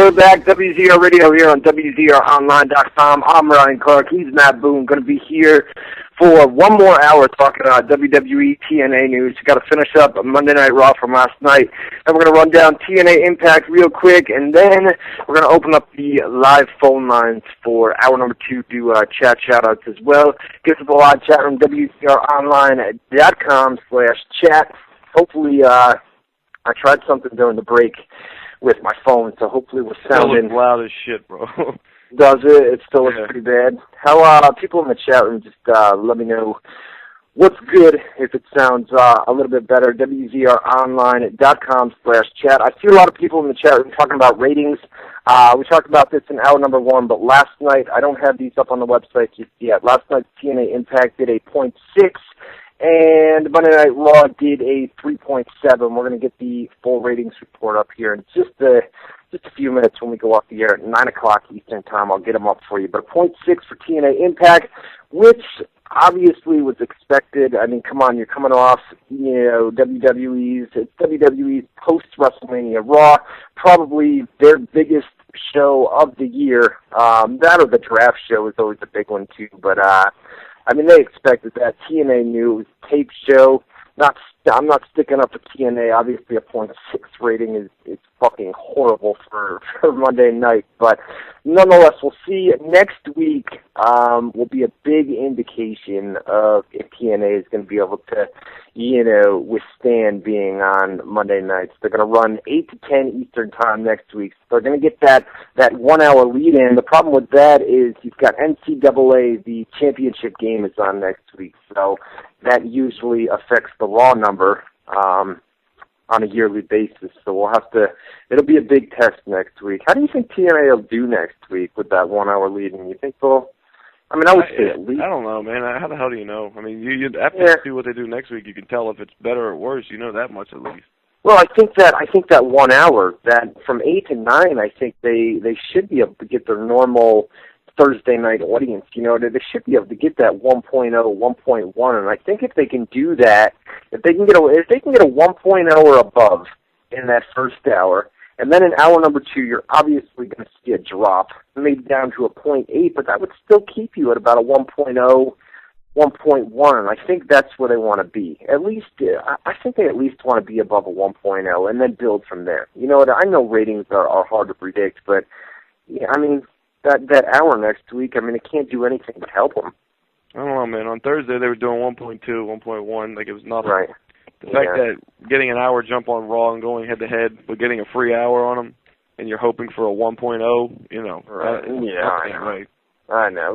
we're back. WZR Radio here on WZROnline.com. I'm Ryan Clark. He's Matt Boone. Going to be here for one more hour talking about WWE TNA news. Got to finish up Monday Night Raw from last night. Then we're going to run down TNA Impact real quick, and then we're going to open up the live phone lines for hour number 2 to chat shout-outs as well. Give us a live chat room, WZROnline.com/chat. Hopefully, I tried something during the break with my phone, so hopefully we're sounding loud as shit, bro. Does it? It still looks pretty bad. How people in the chat room, just let me know what's good if it sounds a little bit better. WZROnline.com/chat. I see a lot of people in the chat room talking about ratings. We talked about this in hour number 1, but last night, I don't have these up on the website just yet. Last night, TNA Impact did a 0.6. And Monday Night Raw did a 3.7. We're going to get the full ratings report up here in just a few minutes when we go off the air at 9 o'clock Eastern Time. I'll get them up for you. But 0.6 for TNA Impact, which obviously was expected. I mean, come on, you're coming off, WWE's post-WrestleMania Raw, probably their biggest show of the year. That or the draft show is always a big one, too. But, I mean, they expected that. TNA knew it was a tape show. I'm not sticking up for TNA. Obviously, a 0.6 rating is fucking horrible for Monday night. But nonetheless, we'll see. Next week will be a big indication of if TNA is going to be able to, withstand being on Monday nights. They're going to run 8 to 10 Eastern Time next week. So they're going to get that 1 hour lead in. The problem with that is you've got NCAA, the championship game is on next week. So that usually affects the Raw number on a yearly basis. So we'll have to, it'll be a big test next week. How do you think TNA will do next week with that 1 hour lead in? You think they'll, I mean, I would say at least. I don't know, man. How the hell do you know? I mean, you after you see what they do next week, you can tell if it's better or worse. You know that much at least. Well, I think that 1 hour, that from 8 to 9, I think they should be able to get their normal Thursday night audience. They should be able to get that 1.0, 1.1, and I think if they can do that, if they can get a 1.0 or above in that first hour, and then in hour number 2, you're obviously going to see a drop, maybe down to a 0.8, but that would still keep you at about a 1.0, 1.1, and I think that's where they want to be. At least, I think they at least want to be above a 1.0 and then build from there. I know ratings are hard to predict, but I mean, that hour next week, I mean, it can't do anything but help them. I don't know, man. On Thursday, they were doing 1.2, 1.1, like it was nothing. Right. The fact that getting an hour jump on Raw and going head-to-head, but getting a free hour on them, and you're hoping for a 1.0, Right. Right. I know.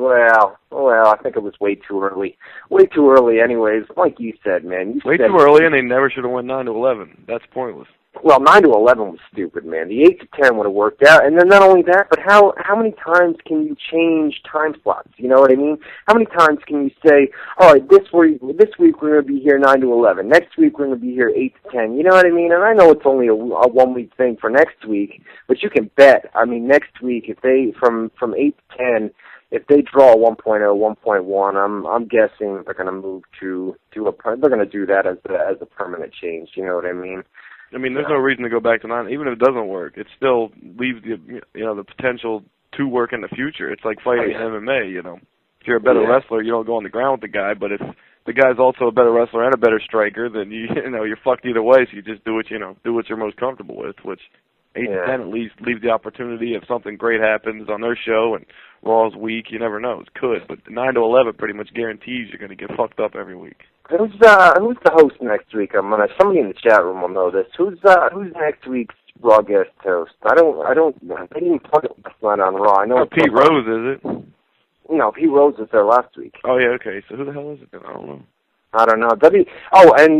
Well, I think it was way too early. Way too early anyways. Like you said, man. Way too early, and they never should have went 9 to 11. That's pointless. Well, 9 to 11 was stupid, man. The 8 to 10 would have worked out. And then not only that, but how many times can you change time slots? You know what I mean? How many times can you say, all right, this week we're going to be here 9 to 11. Next week we're going to be here 8 to 10. You know what I mean? And I know it's only a 1 week thing for next week, but you can bet. I mean, next week, if they, from 8 to 10, if they draw 1.0, 1.1, I'm guessing they're going to move to they're going to do that as a permanent change. You know what I mean? I mean, there's no reason to go back to 9. Even if it doesn't work, it still leaves the potential to work in the future. It's like fighting in MMA. If you're a better wrestler, you don't go on the ground with the guy. But if the guy's also a better wrestler and a better striker, then you're fucked either way. So you just do what you're most comfortable with. Which 8 to 10 at least leaves the opportunity if something great happens on their show and Raw's weak. You never know. It could, but 9 to 11 pretty much guarantees you're going to get fucked up every week. Who's the host next week? Somebody in the chat room will know this. Who's next week's Raw guest host? I didn't plug it last night on Raw. I know Pete Rose, is it? No, Pete Rose was there last week. Oh yeah, okay. So who the hell is it then? I don't know. And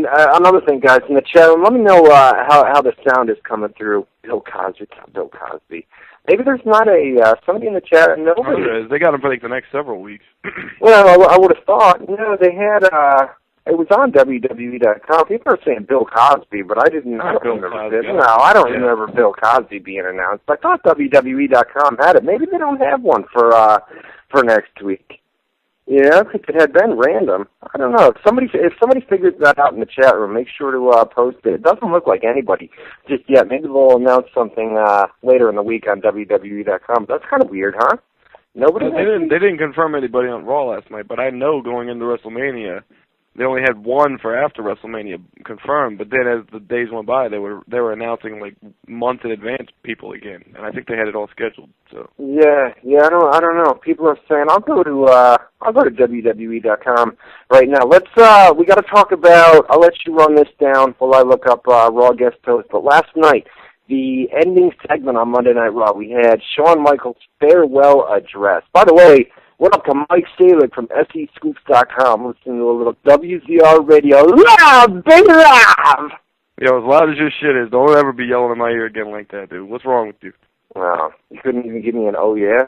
another thing, guys, in the chat room, let me know how the sound is coming through. Bill Cosby. Maybe there's not somebody in the chat. Nobody. Oh, they got him for like the next several weeks. Well, I would have thought. They had. It was on WWE.com. People are saying Bill Cosby, but I don't remember Bill Cosby being announced. I thought WWE.com had it. Maybe they don't have one for next week. Yeah, if it had been random. I don't know. If somebody figures that out in the chat room, make sure to post it. It doesn't look like anybody just yet. Maybe they'll announce something later in the week on WZROnline.com. That's kind of weird, huh? Nobody. They didn't confirm anybody on Raw last night, but I know going into WrestleMania, they only had one for after WrestleMania confirmed. But then as the days went by, they were announcing like months in advance people again, and I think they had it all scheduled. So yeah. I don't know. People are saying I'll go to WWE.com right now. We got to talk about. I'll let you run this down while I look up Raw guest host. But last night, the ending segment on Monday Night Raw, we had Shawn Michaels' farewell address. By the way, what up to Mike Salick from SEScoops.com, listening to a little WZR Radio. Loud, big live! Yo, as loud as your shit is, don't ever be yelling in my ear again like that, dude. What's wrong with you? Well, you couldn't even give me an oh yeah?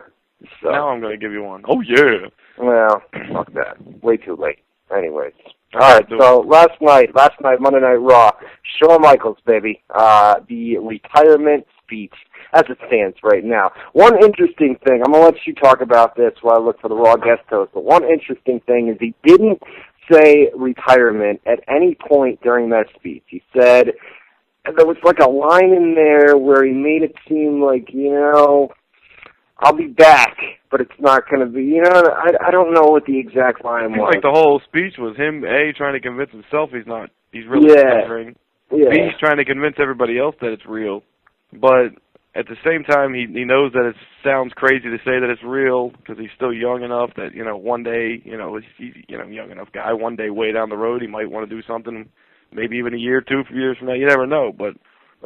So. Now I'm going to give you one. Oh yeah! Well, fuck that. Way too late. Anyways. All right, so last night, Monday Night Raw, Shawn Michaels, baby, the retirement speech as it stands right now. One interesting thing, I'm going to let you talk about this while I look for the Raw guest host, but one interesting thing is he didn't say retirement at any point during that speech. He said, there was like a line in there where he made it seem like, I'll be back, but it's not going to be, I don't know what the exact line was. Like the whole speech was him, A, trying to convince himself he's really retiring. Yeah. B, he's trying to convince everybody else that it's real. But at the same time, he knows that it sounds crazy to say that it's real because he's still young enough that, one day, he's young enough guy, one day way down the road, he might want to do something, maybe even a year, 2 years from now, you never know, but...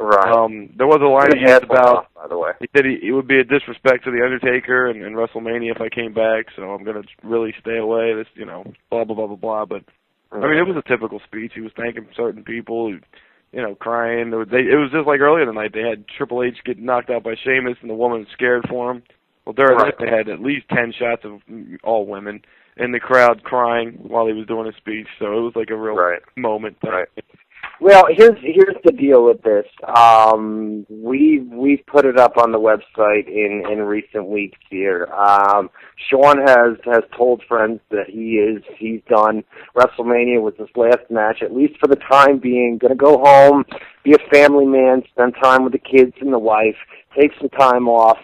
Right. There was a line he used about, by the way. He said it would be a disrespect to The Undertaker and WrestleMania if I came back, so I'm going to really stay away, this, blah, blah, blah, blah, blah. But, I mean, it was a typical speech. He was thanking certain people, crying. It was just like earlier tonight. They had Triple H get knocked out by Sheamus, and the woman was scared for him. Well, during that, they had at least 10 shots of all women in the crowd crying while he was doing his speech, so it was like a real moment. Right. Well, here's the deal with this. We've put it up on the website in recent weeks here. Shawn has told friends that he's done. WrestleMania was his last match, at least for the time being. Going to go home, be a family man, spend time with the kids and the wife, take some time off.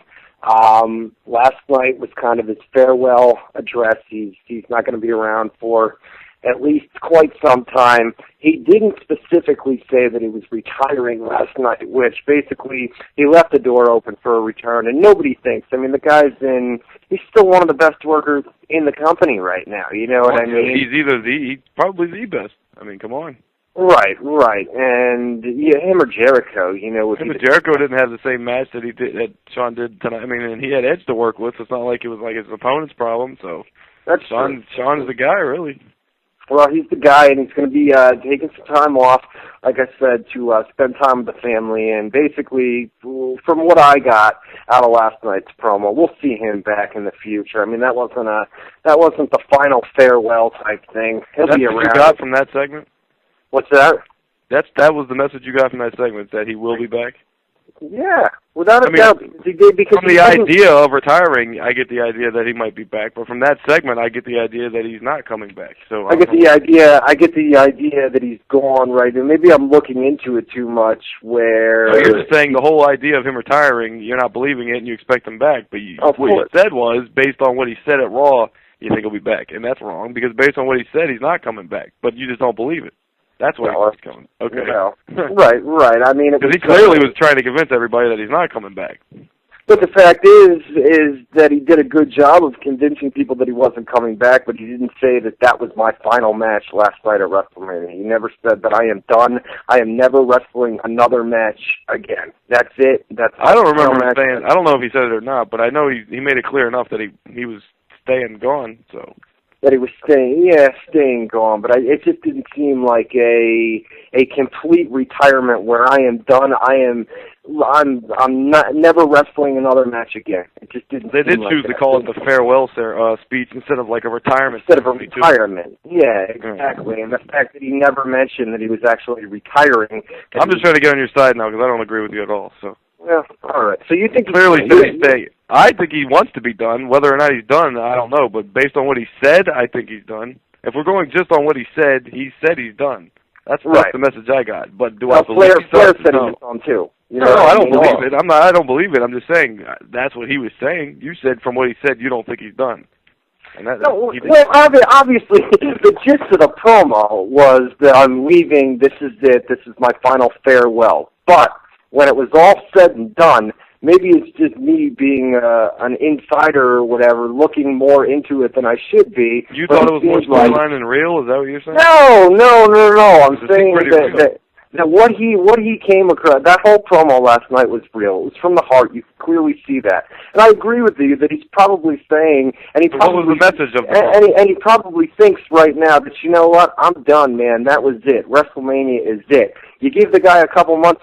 Last night was kind of his farewell address. He's not going to be around for at least quite some time. He didn't specifically say that he was retiring last night, which basically he left the door open for a return, and nobody thinks. I mean, the guy's he's still one of the best workers in the company right now, you know what I mean? He's probably the best. I mean, come on. Right, and him or Jericho, Him or Jericho didn't have the same match that Shawn did tonight. I mean, and he had Edge to work with, so it's not like it was like his opponent's problem, so that's Shawn's the guy, really. Well, he's the guy, and he's going to be taking some time off, like I said, to spend time with the family. And basically, from what I got out of last night's promo, we'll see him back in the future. I mean, that wasn't the final farewell type thing. He'll be around. That's what you got from that segment? What's that? That was the message you got from that segment, that he will be back? Yeah, without a doubt. Because from the idea of retiring, I get the idea that he might be back, but from that segment, I get the idea that he's not coming back. So I get the idea that he's gone, right? And maybe I'm looking into it too much. Where you're just saying the whole idea of him retiring, you're not believing it, and you expect him back. But what you said was, based on what he said at Raw, you think he'll be back, and that's wrong because based on what he said, he's not coming back. But you just don't believe it. That's why he's coming. Okay. Well, right. I mean, because he clearly was trying to convince everybody that he's not coming back. But the fact is that he did a good job of convincing people that he wasn't coming back, but he didn't say that was my final match last night at WrestleMania. He never said that I am done. I am never wrestling another match again. That's it. I don't remember him saying. I don't know if he said it or not, but I know he made it clear enough that he was staying gone. So. That he was staying gone, but it just didn't seem like a complete retirement where I am done. I'm not never wrestling another match again. It just didn't. They did choose to call it the farewell speech instead of like a retirement. Instead of a retirement, yeah, exactly. And the fact that he never mentioned that he was actually retiring. I'm just trying to get on your side now because I don't agree with you at all. So. Yeah, all right. So you think clearly said he's staying? I think he wants to be done. Whether or not he's done, I don't know. But based on what he said, I think he's done. If we're going just on what he said he's done. That's the message I got. But do I believe Flair said he was on too. You know, no, I don't believe it. I don't believe it. I'm just saying that's what he was saying. You said from what he said, you don't think he's done. And obviously, the gist of the promo was that I'm leaving. This is it. This is my final farewell. But when it was all said and done, maybe it's just me being an insider or whatever, looking more into it than I should be. You thought it was more storyline than real? Is that what you're saying? No. I'm saying that what he came across, that whole promo last night was real. It was from the heart. You clearly see that. And I agree with you that he's probably saying, and he probably, what was the message of the and he probably thinks right now that, you know what, I'm done, man. That was it. WrestleMania is it. You give the guy a couple months